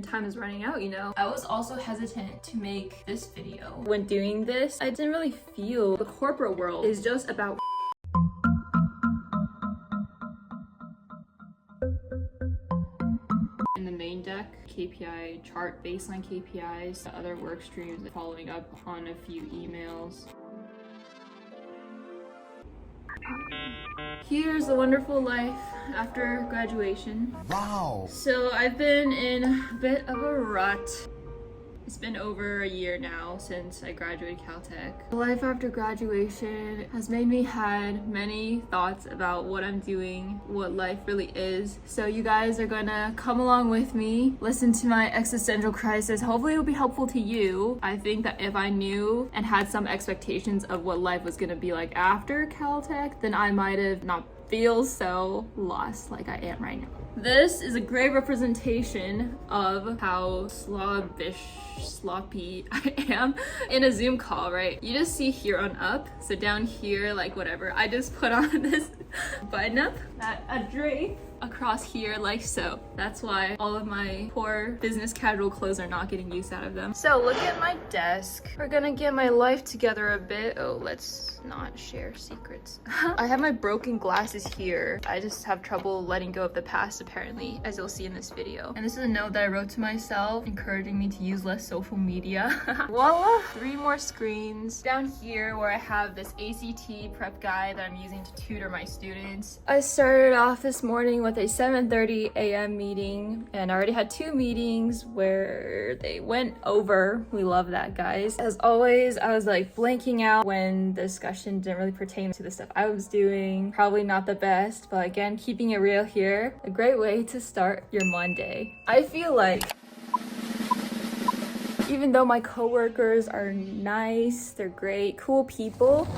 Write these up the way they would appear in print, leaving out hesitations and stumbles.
Time is running out, you know. I was also hesitant to make this video. When doing this, I didn't really feel the corporate world is just about in the main deck, KPI chart, baseline KPIs, the other work streams, following up on a few emails. Here's the wonderful life after graduation. Wow. So I've been in a bit of a rut. It's been over a year now since I graduated Caltech. Life after graduation has made me had many thoughts about what I'm doing, what life really is. So you guys are gonna come along with me, listen to my existential crisis. Hopefully it'll be helpful to you. I think that if I knew and had some expectations of what life was gonna be like after Caltech, then I might have not feel so lost like I am right now. This is a great representation of how sloppy I am in a Zoom call, right? You just see here on up, so down here, like whatever, I just put on this button up, a drape across here like so. That's why all of my poor business casual clothes are not getting use out of them. So look at my desk. We're gonna get my life together a bit. Oh, let's not share secrets. I have my broken glasses here. I just have trouble letting go of the past apparently, as you'll see in this video. And this is a note that I wrote to myself, encouraging me to use less social media. Voila! 3 more screens. Down here where I have this ACT prep guide that I'm using to tutor my students. I started off this morning with a 7:30 a.m. meeting, and I already had 2 meetings where they went over. We love that, guys. As always, I was like blanking out when the discussion didn't really pertain to the stuff I was doing. Probably not the best, but again, keeping it real here. A great way to start your Monday. I feel like even though my coworkers are nice, they're great, cool people,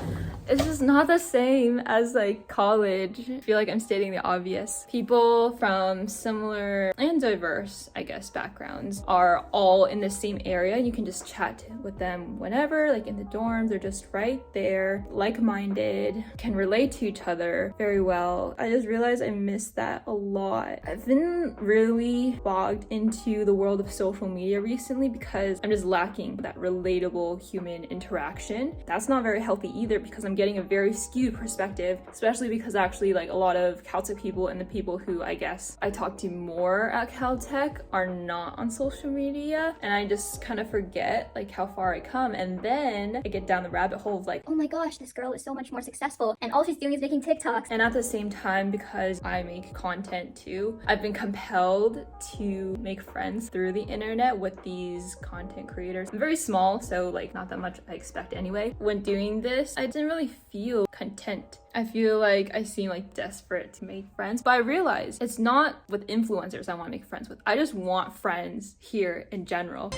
it's just not the same as like college. I feel like I'm stating the obvious. People from similar and diverse, I guess, backgrounds are all in the same area. You can just chat with them whenever, like in the dorms. They're just right there, like-minded, can relate to each other very well. I just realized I missed that a lot. I've been really bogged into the world of social media recently because I'm just lacking that relatable human interaction. That's not very healthy either because I'm getting a very skewed perspective, especially because actually like a lot of Caltech people and the people who I guess I talk to more at Caltech are not on social media, and I just kind of forget like how far I come, and then I get down the rabbit hole of like, oh my gosh, this girl is so much more successful and all she's doing is making TikToks. And at the same time, because I make content too, I've been compelled to make friends through the internet with these content creators. I'm very small, so like not that much I expect anyway. When doing this, I didn't really feel content. I feel like I seem like desperate to make friends, but I realize it's not with influencers I want to make friends with. I just want friends here in general.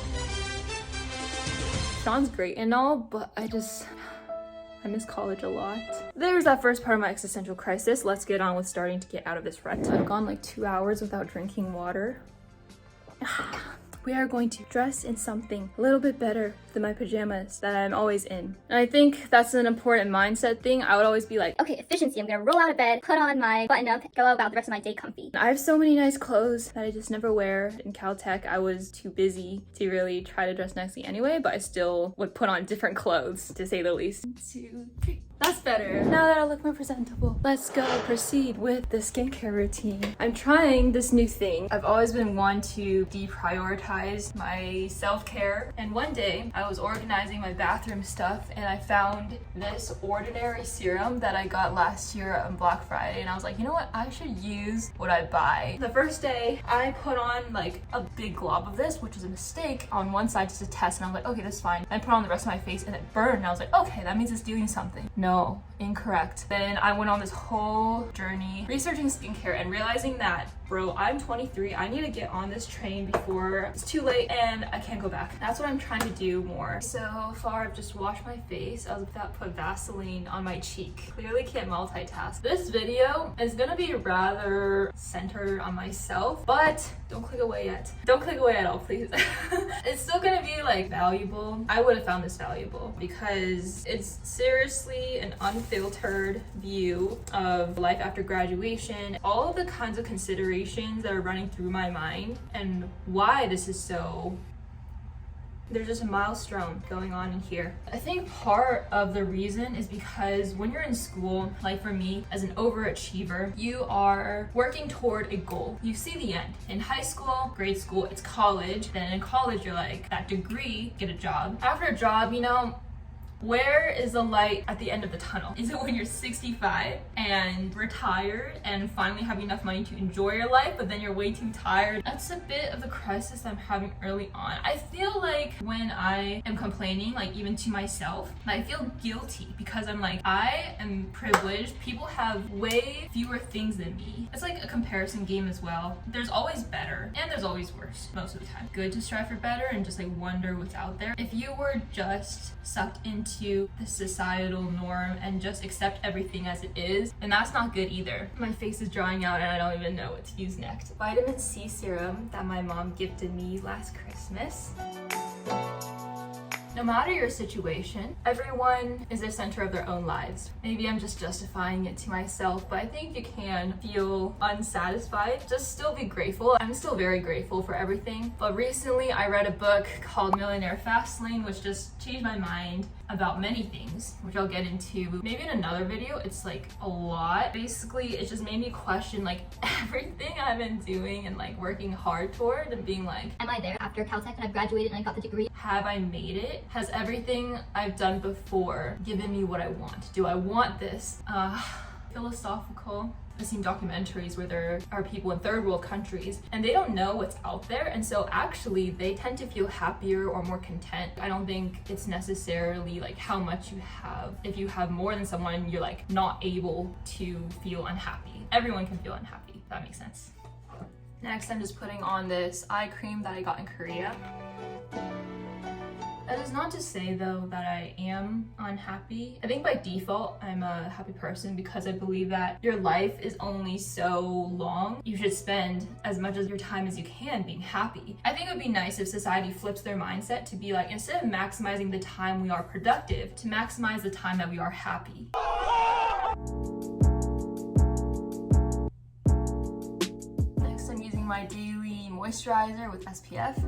Sean's great and all, but I miss college a lot. There's that first part of my existential crisis. Let's get on with starting to get out of this rut. I've gone like 2 hours without drinking water. We are going to dress in something a little bit better than my pajamas that I'm always in. And I think that's an important mindset thing. I would always be like, okay, efficiency. I'm gonna roll out of bed, put on my button up, go about the rest of my day comfy. I have so many nice clothes that I just never wear. In Caltech, I was too busy to really try to dress nicely anyway, but I still would put on different clothes, to say the least. 1, 2, 3. That's better. Now that I look more presentable, let's go proceed with the skincare routine. I'm trying this new thing. I've always been one to deprioritize my self-care, and one day I was organizing my bathroom stuff and I found this Ordinary serum that I got last year on Black Friday, and I was like, you know what, I should use what I buy. The first day I put on like a big glob of this, which was a mistake, on one side just to test, and I was like, okay, that's fine. I put on the rest of my face and it burned, and I was like, okay, that means it's doing something. No, incorrect. Then I went on this whole journey researching skincare and realizing that, bro, I'm 23. I need to get on this train before it's too late and I can't go back. That's what I'm trying to do more. So far, I've just washed my face. I was about to put Vaseline on my cheek. Clearly can't multitask. This video is gonna be rather centered on myself, but don't click away yet. Don't click away at all, please. It's still gonna be like valuable. I would have found this valuable because it's seriously an unfiltered view of life after graduation, all of the kinds of considerations frustrations that are running through my mind and why this is so. There's just a maelstrom going on in here. I think part of the reason is because when you're in school, like for me, as an overachiever, you are working toward a goal. You see the end. In high school, grade school, it's college. Then in college, you're like, that degree, get a job. After a job, you know, where is the light at the end of the tunnel? Is it when you're 65 and retired and finally have enough money to enjoy your life, but then you're way too tired? That's a bit of the crisis I'm having early on. I feel like when I am complaining, like even to myself, I feel guilty because I'm like, I am privileged. People have way fewer things than me. It's like a comparison game as well. There's always better and there's always worse most of the time. Good to strive for better and just like wonder what's out there. If you were just sucked into the societal norm and just accept everything as it is, and that's not good either. My face is drying out and I don't even know what to use next. Vitamin C serum that my mom gifted me last Christmas. No matter your situation, everyone is the center of their own lives. Maybe I'm just justifying it to myself, but I think you can feel unsatisfied. Just still be grateful. I'm still very grateful for everything. But recently I read a book called Millionaire Fastlane, which just changed my mind about many things, which I'll get into maybe in another video. It's like a lot. Basically, it just made me question like everything I've been doing and like working hard toward and being like, am I there after Caltech and I've graduated and I got the degree? Have I made it? Has everything I've done before given me what I want? Do I want this? Philosophical. I've seen documentaries where there are people in third world countries and they don't know what's out there, and so actually they tend to feel happier or more content. I don't think it's necessarily like how much you have. If you have more than someone, you're like not able to feel unhappy. Everyone can feel unhappy, if that makes sense. Next, I'm just putting on this eye cream that I got in Korea. That is not to say though that I am unhappy. I think by default I'm a happy person because I believe that your life is only so long. You should spend as much of your time as you can being happy. I think it would be nice if society flips their mindset to be like, instead of maximizing the time we are productive, to maximize the time that we are happy. Next, I'm using my daily moisturizer with SPF.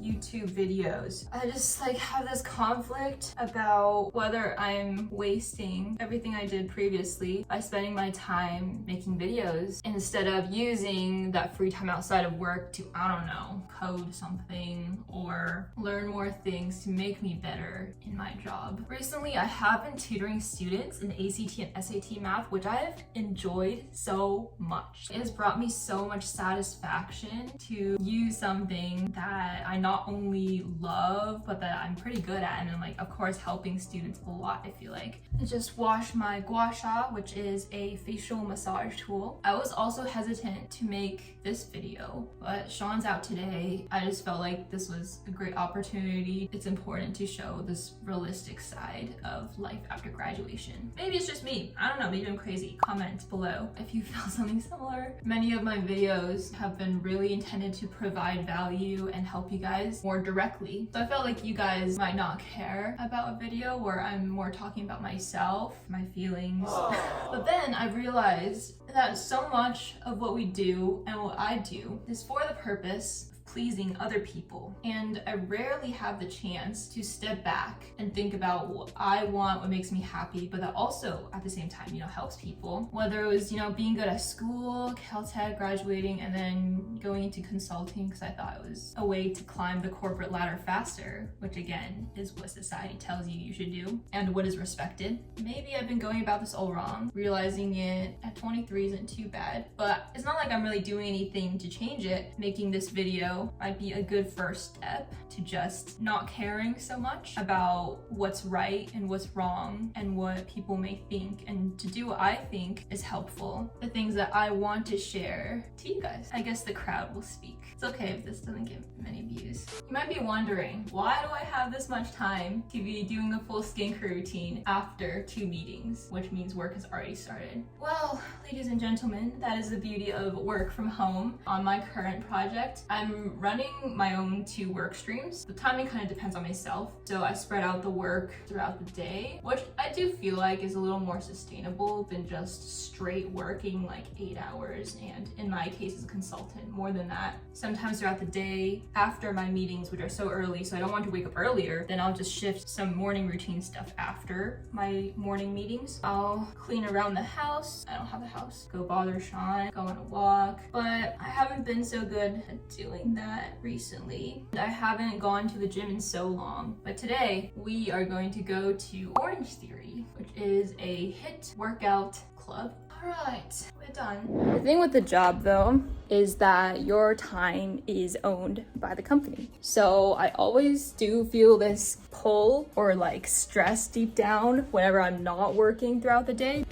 YouTube videos, I just like have this conflict about whether I'm wasting everything I did previously by spending my time making videos instead of using that free time outside of work to, I don't know, code something or learn more things to make me better in my job. Recently, I have been tutoring students in ACT and SAT math, which I've enjoyed so much. It has brought me so much satisfaction to use something that I not only love, but that I'm pretty good at, and I'm like, of course, helping students a lot, I feel like. I just washed my gua sha, which is a facial massage tool. I was also hesitant to make this video, but Sean's out today. I just felt like this was a great opportunity. It's important to show this realistic side of life after graduation. Maybe it's just me. I don't know, maybe I'm crazy. Comment below if you feel something similar. Many of my videos have been really intended to provide value and help you guys more directly. So I felt like you guys might not care about a video where I'm more talking about myself, my feelings. But then I realized that so much of what we do and what I do is for the purpose of pleasing other people. And I rarely have the chance to step back and think about what I want, what makes me happy, but that also at the same time, helps people. Whether it was, being good at school, Caltech, graduating, and then going into consulting because I thought it was a way to climb the corporate ladder faster, which again is what society tells you should do and what is respected. Maybe I've been going about this all wrong. Realizing it at 23 isn't too bad, but it's not like I'm really doing anything to change it. Making this video might be a good first step to just not caring so much about what's right and what's wrong and what people may think, and to do what I think is helpful, the things that I want to share to you guys. I guess the crowd will speak. It's okay if this doesn't get many views. You might be wondering, why do I have this much time to be doing a full skincare routine after 2 meetings, which means work has already started? Well, ladies and gentlemen, that is the beauty of work from home. On my current project, I'm I'm running my own 2 work streams. The timing kind of depends on myself. So I spread out the work throughout the day, which I do feel like is a little more sustainable than just straight working like 8 hours. And in my case as a consultant, more than that. Sometimes throughout the day, after my meetings, which are so early, so I don't want to wake up earlier, then I'll just shift some morning routine stuff after my morning meetings. I'll clean around the house. I don't have a house. Go bother Sean, go on a walk. But I haven't been so good at doing that recently. I haven't gone to the gym in so long. But today, we are going to go to Orange Theory, which is a HIIT workout club. Alright, we're done. The thing with the job though is that your time is owned by the company. So I always do feel this pull or like stress deep down whenever I'm not working throughout the day.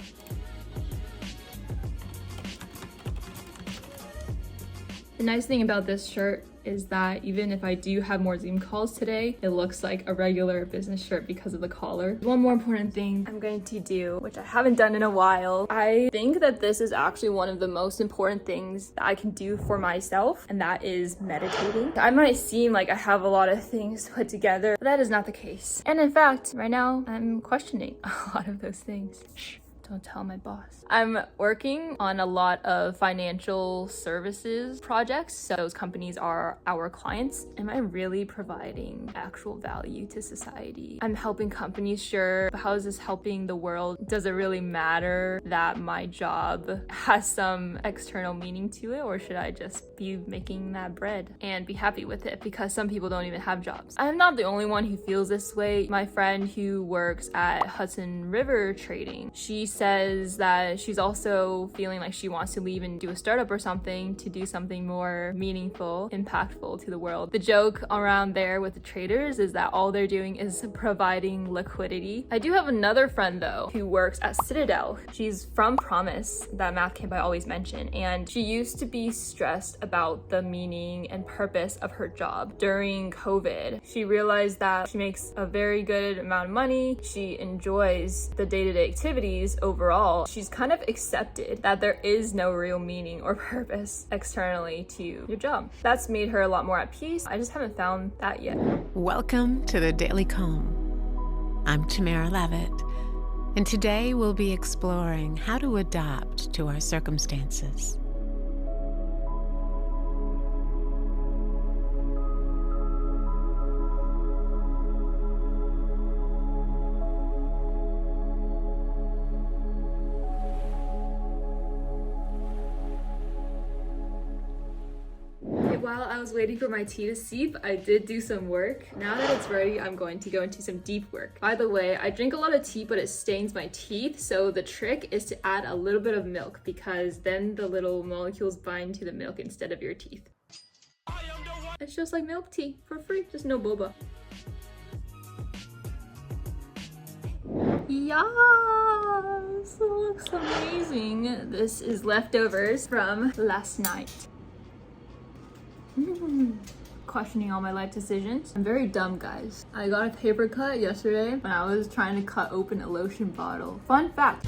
The nice thing about this shirt is that even if I do have more Zoom calls today, it looks like a regular business shirt because of the collar. One more important thing I'm going to do, which I haven't done in a while, I think that this is actually one of the most important things that I can do for myself, and that is meditating. I might seem like I have a lot of things put together, but that is not the case. And in fact, right now, I'm questioning a lot of those things. Shh. Don't tell my boss. I'm working on a lot of financial services projects. So those companies are our clients. Am I really providing actual value to society? I'm helping companies, sure, but how is this helping the world? Does it really matter that my job has some external meaning to it, or should I just be making that bread and be happy with it? Because some people don't even have jobs. I'm not the only one who feels this way. My friend who works at Hudson River Trading, she says that she's also feeling like she wants to leave and do a startup or something to do something more meaningful, impactful to the world. The joke around there with the traders is that all they're doing is providing liquidity. I do have another friend though who works at Citadel. She's from Promise, that math camp I always mention, and she used to be stressed about the meaning and purpose of her job. During COVID, she realized that she makes a very good amount of money. She enjoys the day-to-day activities overall. She's kind of accepted that there is no real meaning or purpose externally to your job. That's made her a lot more at peace. I just haven't found that yet. Welcome to the Daily Comb. I'm Tamara Levitt, and today we'll be exploring how to adapt to our circumstances. While I was waiting for my tea to steep, I did do some work. Now that it's ready, I'm going to go into some deep work. By the way, I drink a lot of tea, but it stains my teeth. So the trick is to add a little bit of milk, because then the little molecules bind to the milk instead of your teeth. It's just like milk tea for free, just no boba. Yes, it looks amazing. This is leftovers from last night. Questioning all my life decisions. I'm very dumb, guys. I got a paper cut yesterday when I was trying to cut open a lotion bottle. Fun fact.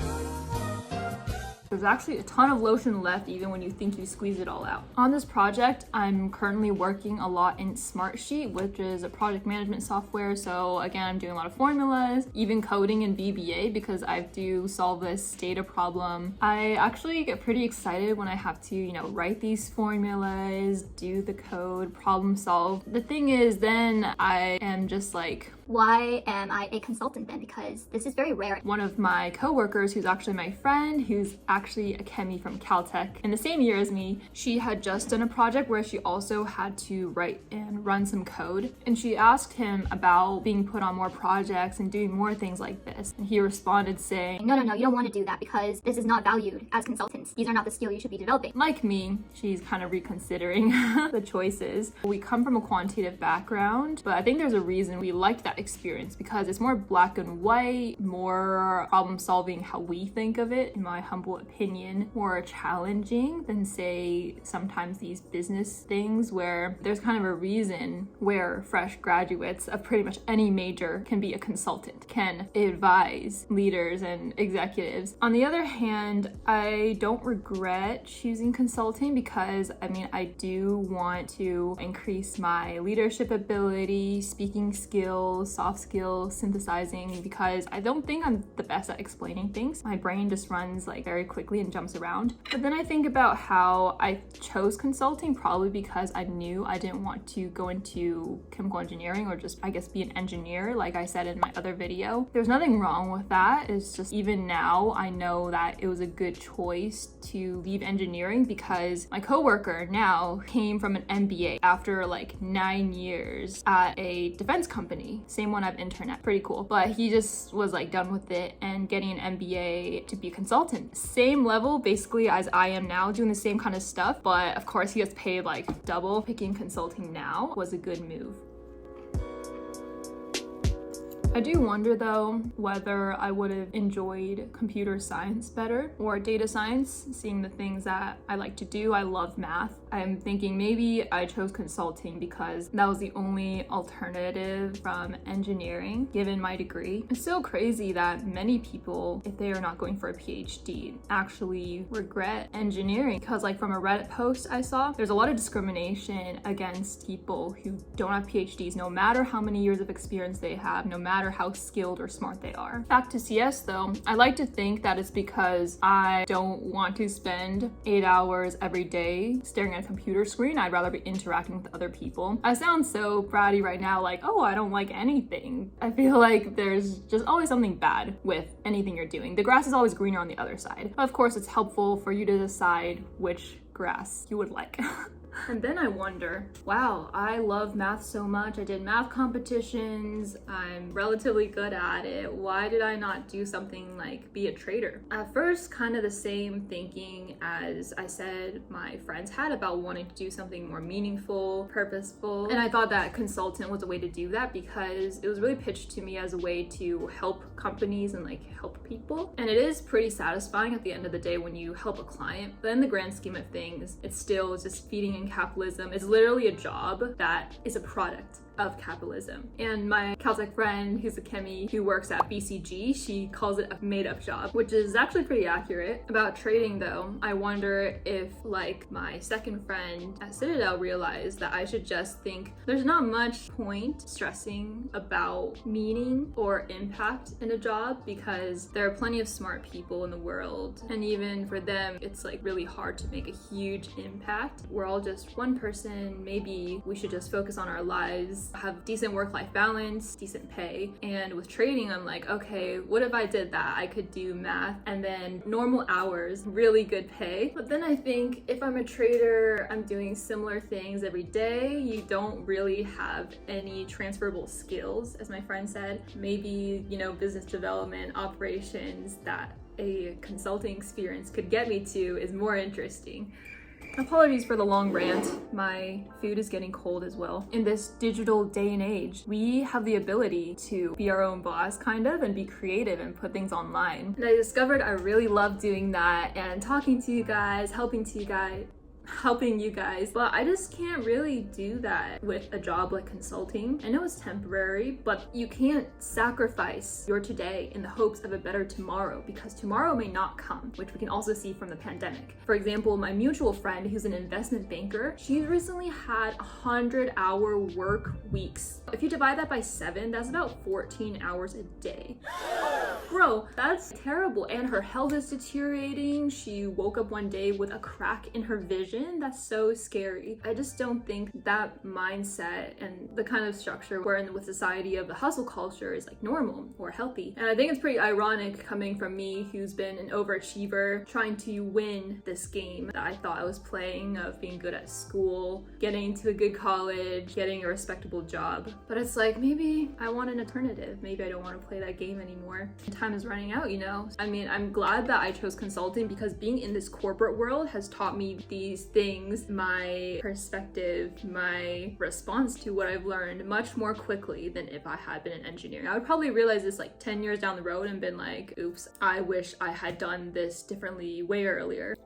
There's actually a ton of lotion left even when you think you squeeze it all out. On this project, I'm currently working a lot in Smartsheet, which is a project management software. So again, I'm doing a lot of formulas, even coding in VBA because I do solve this data problem. I actually get pretty excited when I have to, write these formulas, do the code, problem solve. The thing is, then I am just like, Why am I a consultant then? Because this is very rare. One of my coworkers, who's actually my friend, who's actually a chemie from Caltech in the same year as me, she had just done a project where she also had to write and run some code. And she asked him about being put on more projects and doing more things like this. And he responded saying, No, you don't want to do that because this is not valued as consultants. These are not the skill you should be developing. Like me, she's kind of reconsidering the choices. We come from a quantitative background, but I think there's a reason we like that experience because it's more black and white, more problem solving how we think of it, in my humble opinion, more challenging than say sometimes these business things where there's kind of a reason where fresh graduates of pretty much any major can be a consultant, can advise leaders and executives. On the other hand, I don't regret choosing consulting because I do want to increase my leadership ability, speaking skills, soft skills, synthesizing, because I don't think I'm the best at explaining things. My brain just runs like very quickly and jumps around. But then I think about how I chose consulting probably because I knew I didn't want to go into chemical engineering or just, I guess, be an engineer like I said in my other video. There's nothing wrong with that. It's just even now I know that it was a good choice to leave engineering because my coworker now came from an MBA after like 9 years at a defense company, same one I've interned at, pretty cool. But he just was like done with it and getting an MBA to be a consultant. Same level basically as I am now, doing the same kind of stuff, but of course he gets paid like double. Picking consulting now was a good move. I do wonder though whether I would have enjoyed computer science better or data science, seeing the things that I like to do. I love math. I'm thinking maybe I chose consulting because that was the only alternative from engineering given my degree. It's so crazy that many people, if they are not going for a PhD, actually regret engineering because like from a Reddit post I saw, there's a lot of discrimination against people who don't have PhDs, no matter how many years of experience they have, no matter how skilled or smart they are. Back to CS though, I like to think that it's because I don't want to spend 8 hours every day staring at a computer screen. I'd rather be interacting with other people. I sound so bratty right now, like, oh, I don't like anything. I feel like there's just always something bad with anything you're doing. The grass is always greener on the other side. But of course, it's helpful for you to decide which grass you would like. And then I wonder, wow, I love math so much. I did math competitions. I'm relatively good at it. Why did I not do something like be a trader? At first, kind of the same thinking as I said my friends had about wanting to do something more meaningful, purposeful. And I thought that consultant was a way to do that because it was really pitched to me as a way to help companies and like help people. And it is pretty satisfying at the end of the day when you help a client. But in the grand scheme of things, it's still just feeding in capitalism. Is literally a job that is a product of capitalism. And my Caltech friend who's a chemie who works at BCG, she calls it a made-up job, which is actually pretty accurate. About trading though, I wonder if like my second friend at Citadel realized that I should just think there's not much point stressing about meaning or impact in a job because there are plenty of smart people in the world, and even for them it's like really hard to make a huge impact. We're all just one person. Maybe we should just focus on our lives, have decent work-life balance, decent pay. And with trading, I'm like, okay, what if I did that? I could do math and then normal hours, really good pay. But then I think if I'm a trader, I'm doing similar things every day. You don't really have any transferable skills, as my friend said. Maybe, business development, operations that a consulting experience could get me to is more interesting. Apologies for the long rant. My food is getting cold as well. In this digital day and age, we have the ability to be our own boss, kind of, and be creative and put things online. And I discovered I really love doing that and talking to you guys, helping you guys, but I just can't really do that with a job like consulting. I know it's temporary, but you can't sacrifice your today in the hopes of a better tomorrow because tomorrow may not come, which we can also see from the pandemic. For example, my mutual friend who's an investment banker, she recently had 100-hour work weeks. If you divide that by 7, that's about 14 hours a day. Bro, that's terrible. And her health is deteriorating. She woke up one day with a crack in her vision. That's so scary. I just don't think that mindset and the kind of structure we're in with society of the hustle culture is like normal or healthy. And I think it's pretty ironic coming from me who's been an overachiever trying to win this game that I thought I was playing of being good at school, getting to a good college, getting a respectable job. But it's like, maybe I want an alternative. Maybe I don't want to play that game anymore. Time is running out, I'm glad that I chose consulting because being in this corporate world has taught me these these things, my perspective, my response to what I've learned much more quickly than if I had been an engineer. I would probably realize this like 10 years down the road and been like, oops, I wish I had done this differently way earlier.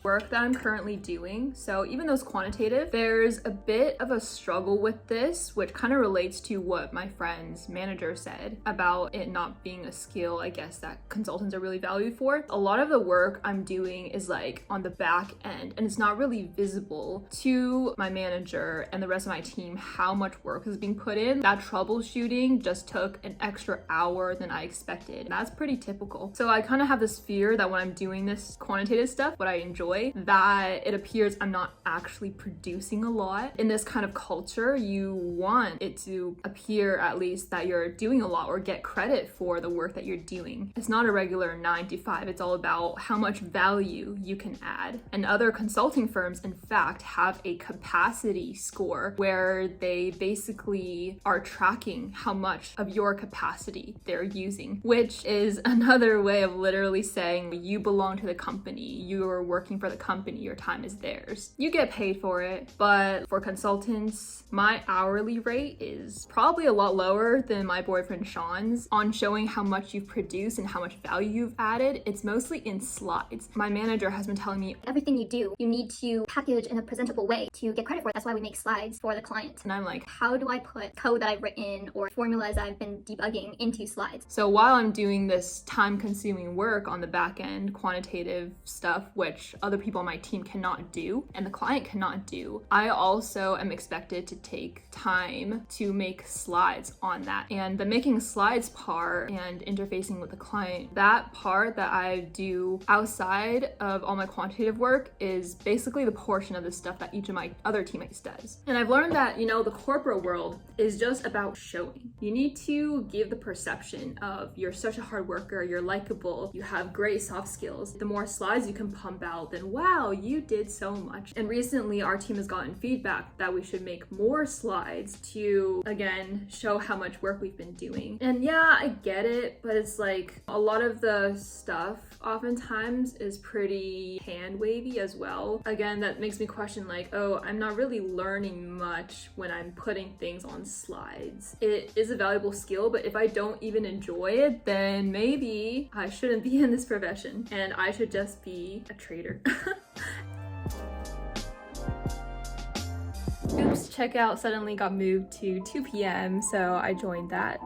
Work that I'm currently doing. So even though it's quantitative, there's a bit of a struggle with this, which kind of relates to what my friend's manager said about it not being a skill, I guess, that consultants are really valued for. A lot of the work I'm doing is like on the back end, and it's not really visible to my manager and the rest of my team how much work is being put in. That troubleshooting just took an extra hour than I expected. That's pretty typical. So I kind of have this fear that when I'm doing this quantitative stuff, what I enjoy, that it appears I'm not actually producing a lot. In this kind of culture, you want it to appear at least that you're doing a lot or get credit for the work that you're doing. It's not a regular 9 to 5. It's all about how much value you can add. And other consulting firms, in fact, have a capacity score where they basically are tracking how much of your capacity they're using, which is another way of literally saying you belong to the company, you're working for the company, your time is theirs. You get paid for it, but for consultants, my hourly rate is probably a lot lower than my boyfriend Sean's on showing how much you've produced and how much value you've added. It's mostly in slides. My manager has been telling me Everything you do, you need to package in a presentable way to get credit for it. That's why we make slides for the client. and I'm like, How do I put code that I've written or formulas I've been debugging into slides? so while I'm doing this time-consuming work on the back end, quantitative stuff, which other people on my team cannot do and the client cannot do, I also am expected to take time to make slides on that. And the making slides part and interfacing with the client, that part that I do outside of all my quantitative work is basically the portion of the stuff that each of my other teammates does. And I've learned that, the corporate world is just about showing. You need to give the perception of you're such a hard worker, you're likable, you have great soft skills. The more slides you can pump out, then wow, you did so much. And recently our team has gotten feedback that we should make more slides to, again, show how much work we've been doing. And yeah, I get it, but it's like a lot of the stuff oftentimes is pretty hand wavy as well. Again, that makes me question like, oh, I'm not really learning much when I'm putting things on slides. It is a valuable skill, but if I don't even enjoy it, then maybe I shouldn't be in this profession and I should just be a trader. Oops, checkout suddenly got moved to 2 p.m. so I joined that.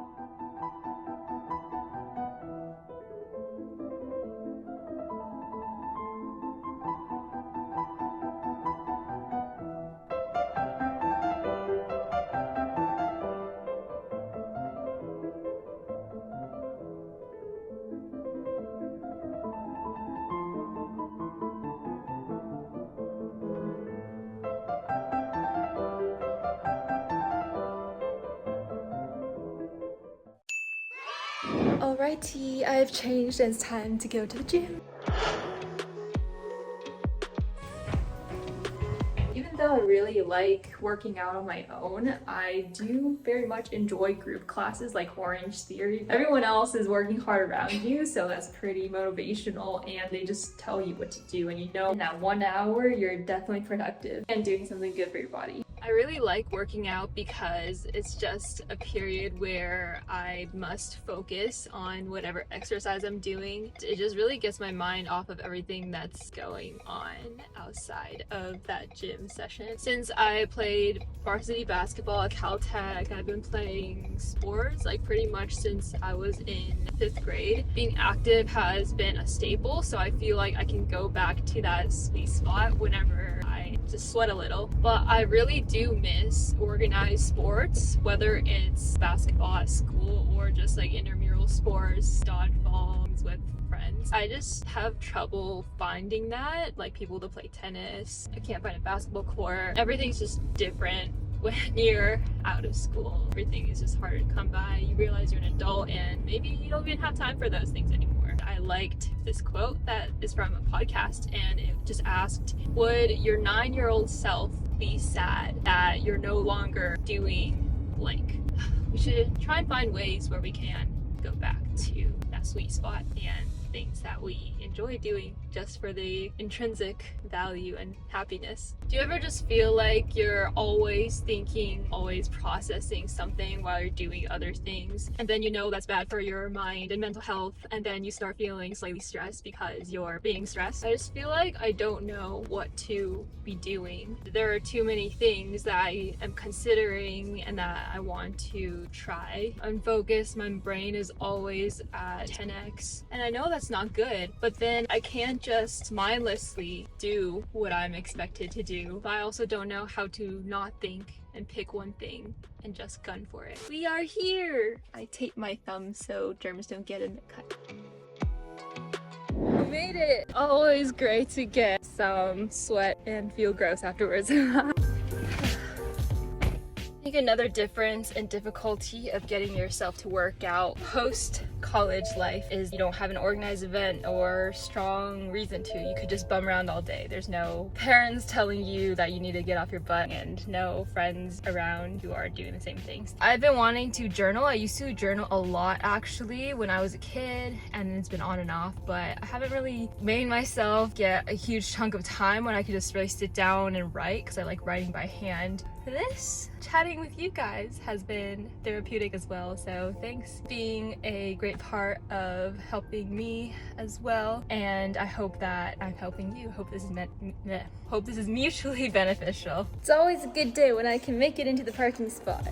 Alrighty, I've changed and it's time to go to the gym. Even though I really like working out on my own, I do very much enjoy group classes like Orange Theory. Everyone else is working hard around you, so that's pretty motivational, and they just tell you what to do, and in that 1 hour, you're definitely productive and doing something good for your body. I really like working out because it's just a period where I must focus on whatever exercise I'm doing. It just really gets my mind off of everything that's going on outside of that gym session. Since I played varsity basketball at Caltech, I've been playing sports like pretty much since I was in 5th grade. Being active has been a staple, so I feel like I can go back to that sweet spot whenever I just sweat a little. But I really do miss organized sports, whether it's basketball at school or just like intramural sports, dodgeballs with friends. I just have trouble finding that, like people to play tennis. I can't find a basketball court. Everything's just different when you're out of school. Everything is just harder to come by. You realize you're an adult and maybe you don't even have time for those things anymore. I liked this quote that is from a podcast, and it just asked, would your 9-year-old self be sad that you're no longer doing blank? We should try and find ways where we can go back to that sweet spot and things that we enjoy doing just for the intrinsic value and happiness. Do you ever just feel like you're always thinking, always processing something while you're doing other things, and then you know that's bad for your mind and mental health, and then you start feeling slightly stressed because you're being stressed? I just feel like I don't know what to be doing. There are too many things that I am considering and that I want to try. I'm focused, my brain is always at 10x, and I know that's not good, but then I can't just mindlessly do what I'm expected to do. But I also don't know how to not think and pick one thing and just gun for it. We are here! I tape my thumb so germs don't get in the cut. We made it! Always great to get some sweat and feel gross afterwards. I think another difference and difficulty of getting yourself to work out post college life is you don't have an organized event or strong reason to. You could just bum around all day. There's no parents telling you that you need to get off your butt and no friends around who are doing the same things. I've been wanting to journal. I used to journal a lot actually when I was a kid, and it's been on and off, but I haven't really made myself get a huge chunk of time when I could just really sit down and write, because I like writing by hand. This chatting with you guys has been therapeutic as well, so thanks for being a great part of helping me as well, and I hope that I'm helping you. Hope this is mutually beneficial. It's always a good day when I can make it into the parking spot.